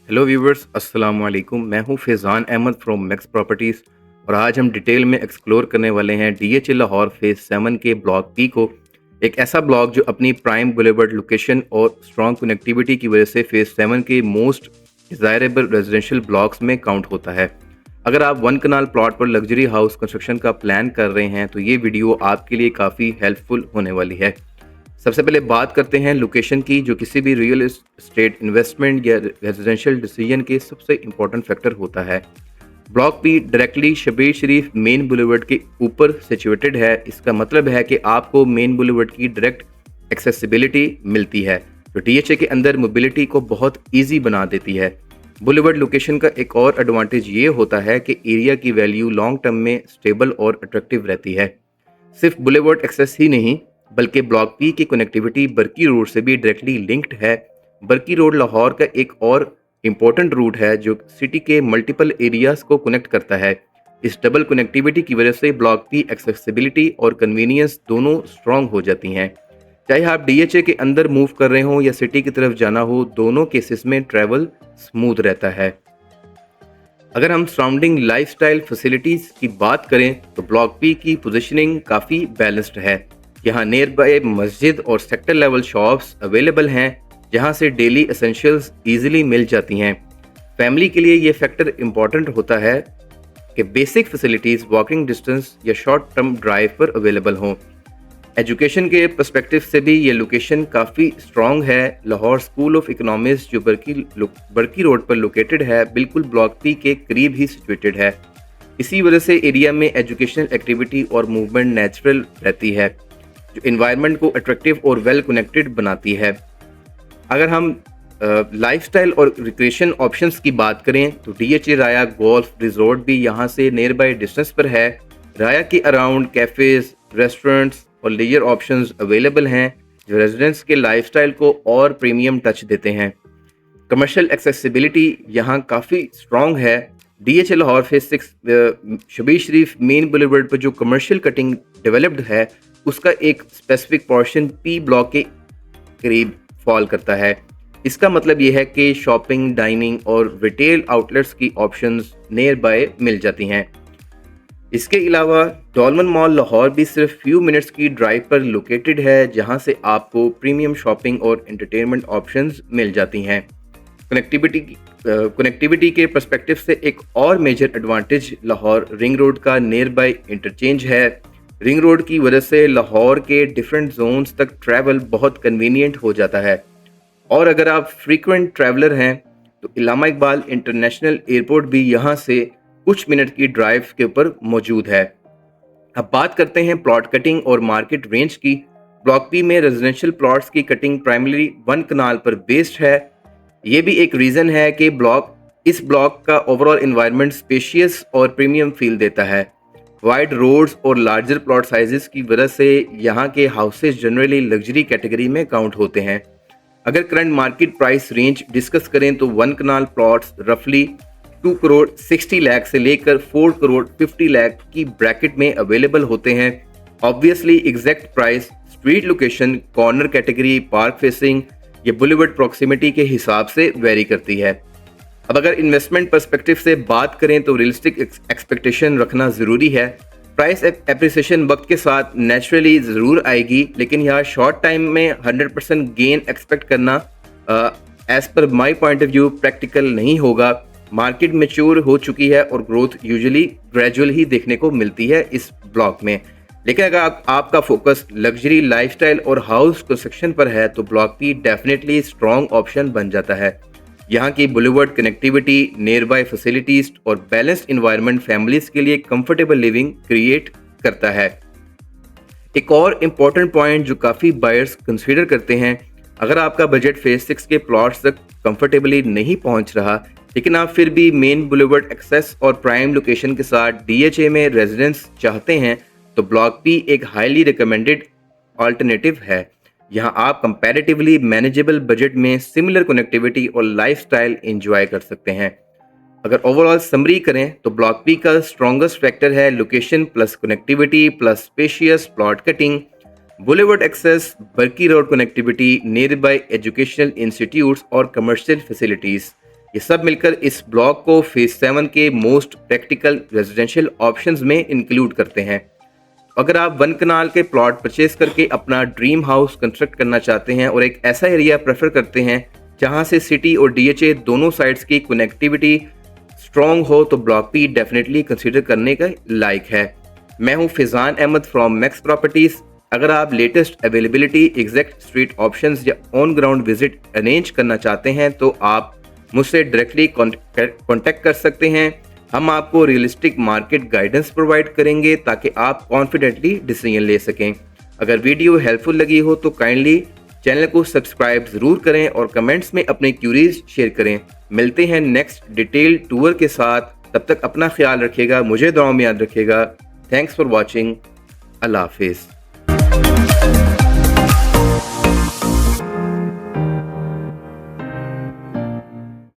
Hello viewers, अस्सलाम वालेकुम। मैं हूं Faizan Ahmed from Max Properties और आज हम डिटेल में एक्सप्लोर करने वाले हैं डीएचए लाहौर फेज़ 7 के ब्लॉक पी को। एक ऐसा ब्लॉक जो अपनी प्राइम बुलेवर्ड लोकेशन और स्ट्रॉन्ग कनेक्टिविटी की वजह से फेज़ 7 के मोस्ट डिज़ायरेबल रेजिडेंशियल ब्लॉक्स में काउंट होता है। अगर आप 1 कनाल प्लॉट पर लग्जरी हाउस कंस्ट्रक्शन का प्लान कर रहे हैं तो ये वीडियो आपके लिए काफ़ी हेल्पफुल होने वाली है। सबसे पहले बात करते हैं लोकेशन की, जो किसी भी रियल एस्टेट इन्वेस्टमेंट या रेजिडेंशियल डिसीजन के सबसे इम्पोर्टेंट फैक्टर होता है। ब्लॉक पी डायरेक्टली शबीर शरीफ मेन बुलेवर्ड के ऊपर सिचुएटेड है। इसका मतलब है कि आपको मेन बुलेवर्ड की डायरेक्ट एक्सेसिबिलिटी मिलती है, जो डीएचए के अंदर मोबिलिटी को बहुत ईजी बना देती है। बुलेवर्ड लोकेशन का एक और एडवांटेज ये होता है कि एरिया की वैल्यू लॉन्ग टर्म में स्टेबल और अट्रैक्टिव रहती है। सिर्फ बुलेवर्ड एक्सेस ही नहीं, बल्कि ब्लॉक पी की कनेक्टिविटी बरकी रोड से भी डायरेक्टली लिंक्ड है। बरकी रोड लाहौर का एक और इम्पोर्टेंट रूट है जो सिटी के मल्टीपल एरियाज को कनेक्ट करता है। इस डबल कनेक्टिविटी की वजह से ब्लॉक पी एक्सेसिबिलिटी और कन्वीनियंस दोनों स्ट्रॉन्ग हो जाती हैं। चाहे आप डीएचए के अंदर मूव कर रहे हो या सिटी की तरफ जाना हो, दोनों केसेस में ट्रैवल स्मूथ रहता है। अगर हम सराउंडिंग लाइफस्टाइल फैसिलिटीज की बात करें तो ब्लॉक पी की पोजीशनिंग काफ़ी बैलेंस्ड है। यहाँ नियर बाय मस्जिद और सेक्टर लेवल शॉप्स अवेलेबल हैं, जहाँ से डेली एसेंशियल्स इजीली मिल जाती हैं। फैमिली के लिए ये फैक्टर इम्पॉर्टेंट होता है कि बेसिक फैसिलिटीज़ वॉकिंग डिस्टेंस या शॉर्ट टर्म ड्राइव पर अवेलेबल हों। एजुकेशन के पर्सपेक्टिव से भी ये लोकेशन काफ़ी स्ट्रॉन्ग है। लाहौर स्कूल ऑफ इकोनॉमिक्स जो बरकी रोड पर लोकेटेड है, बिल्कुल ब्लॉक पी के करीब ही सिचुएटेड है। इसी वजह से एरिया में एजुकेशनल एक्टिविटी और मूवमेंट नेचुरल रहती है, जो इन्वायरमेंट को अट्रैक्टिव और वेल कनेक्टेड बनाती है। अगर हम लाइफस्टाइल और रिक्रिएशन ऑप्शंस की बात करें तो डीएचए राया गोल्फ रिजॉर्ट भी यहाँ से नियर बाय डिस्टेंस पर है। राया के अराउंड कैफ़ेज, रेस्टोरेंट्स और लेजर ऑप्शंस अवेलेबल हैं, जो रेजिडेंट्स के लाइफस्टाइल को और प्रीमियम टच देते हैं। कमर्शियल एक्सेसिबिलिटी यहाँ काफ़ी स्ट्रॉन्ग है। डीएचए लाहौर फेज 6 शबीर शरीफ मेन बुलेवर्ड पर जो कमर्शियल कटिंग डेवलप्ड है, उसका एक स्पेसिफिक पोर्शन पी ब्लॉक के करीब फॉल करता है। इसका मतलब ये है कि शॉपिंग, डाइनिंग और रिटेल आउटलेट्स की ऑप्शंस नियर बाय मिल जाती हैं। इसके अलावा डॉलमन मॉल लाहौर भी सिर्फ फ्यू मिनट्स की ड्राइव पर लोकेटेड है, जहां से आपको प्रीमियम शॉपिंग और एंटरटेनमेंट ऑप्शंस मिल जाती हैं। कनेक्टिविटी के पर्सपेक्टिव से एक और major advantage Lahore ring road का नियर बाय इंटरचेंज है। रिंग रोड की वजह से लाहौर के डिफरेंट जोन्स तक ट्रैवल बहुत कन्वीनियंट हो जाता है। और अगर आप फ्रीक्वेंट ट्रैवलर हैं तो इलामा इकबाल इंटरनेशनल एयरपोर्ट भी यहाँ से कुछ मिनट की ड्राइव के ऊपर मौजूद है। अब बात करते हैं प्लॉट कटिंग और मार्केट रेंज की। ब्लॉक पी में रेजिडेंशियल प्लॉट्स की कटिंग प्राइमरी 1 कनाल पर बेस्ड है। ये भी एक रीज़न है कि इस ब्लॉक का ओवरऑल इन्वायरमेंट स्पेशियस और प्रीमियम फील देता है। वाइड रोड्स और लार्जर प्लॉट साइजेस की वजह से यहाँ के हाउसेज जनरली लग्जरी कैटेगरी में काउंट होते हैं। अगर current market price range discuss करें तो 1 कनाल प्लॉट्स रफली 2 करोड़ 60 लाख से लेकर 4 करोड़ 50 लाख की ब्रैकेट में अवेलेबल होते हैं। Obviously exact price street location, corner category, park facing या बुलेवर्ड प्रॉक्सिमिटी के हिसाब से वेरी करती है। अब अगर इन्वेस्टमेंट पर्सपेक्टिव से बात करें तो रियलिस्टिक एक्सपेक्टेशन रखना ज़रूरी है। प्राइस एप्रिसिएशन वक्त के साथ नेचुरली ज़रूर आएगी, लेकिन यहाँ शॉर्ट टाइम में 100% गेन एक्सपेक्ट करना as per my point of view practical नहीं होगा। मार्केट मैच्योर हो चुकी है और ग्रोथ यूजुअली ग्रेजुअल ही देखने को मिलती है इस ब्लॉक में। लेकिन अगर आपका फोकस लग्जरी लाइफस्टाइल और हाउस कंस्ट्रक्शन पर है तो block P definitely strong option बन जाता है। यहाँ की boulevard connectivity, near bye facilities और बैलेंस्ड इन्वायरमेंट फैमिलीज के लिए कंफर्टेबल लिविंग क्रिएट करता है। एक और इम्पॉर्टेंट पॉइंट जो काफ़ी बायर्स कंसीडर करते हैं, अगर आपका बजट फेज 6 के प्लॉट्स तक कंफर्टेबली नहीं पहुंच रहा, लेकिन आप फिर भी मेन बुलेवर्ड एक्सेस और प्राइम लोकेशन के साथ डीएचए में रेजिडेंस चाहते हैं, तो ब्लॉक पी एक हाईली रिकमेंडेड ऑल्टरनेटिव है। यहाँ आप कंपैरेटिवली मैनेजेबल बजट में सिमिलर कनेक्टिविटी और लाइफस्टाइल एंजॉय कर सकते हैं। अगर ओवरऑल समरी करें तो ब्लॉक पी का स्ट्रॉन्गेस्ट फैक्टर है location plus connectivity plus spacious plot cutting, boulevard access, Barki road connectivity, near by educational institutes और कमर्शियल फैसिलिटीज़। ये सब मिलकर इस ब्लॉक को फेज 7 के मोस्ट प्रैक्टिकल रेजिडेंशियल ऑप्शंस में इंक्लूड करते हैं। अगर आप 1 कनाल के प्लॉट परचेज करके अपना ड्रीम हाउस कंस्ट्रक्ट करना चाहते हैं और एक ऐसा एरिया प्रेफर करते हैं जहां से सिटी और डीएचए दोनों साइड्स की कनेक्टिविटी स्ट्रॉन्ग हो, तो ब्लॉक पी डेफिनेटली कंसीडर करने का लायक है। मैं हूं Faizan Ahmed from Max Properties. अगर आप latest availability, exact street options या ऑन ग्राउंड विजिट अरेंज करना चाहते हैं तो आप मुझसे डायरेक्टली कॉन्टेक्ट कर सकते हैं। हम आपको रियलिस्टिक मार्केट गाइडेंस प्रोवाइड करेंगे ताकि आप कॉन्फिडेंटली डिसीजन ले सकें। अगर वीडियो हेल्पफुल लगी हो तो काइंडली चैनल को सब्सक्राइब ज़रूर करें और कमेंट्स में अपने क्यूरीज शेयर करें। मिलते हैं नेक्स्ट डिटेल टूर के साथ। तब तक अपना ख्याल रखिएगा, मुझे दुआओं में याद रखिएगा। Thanks for watching. अल्लाह हाफिज़।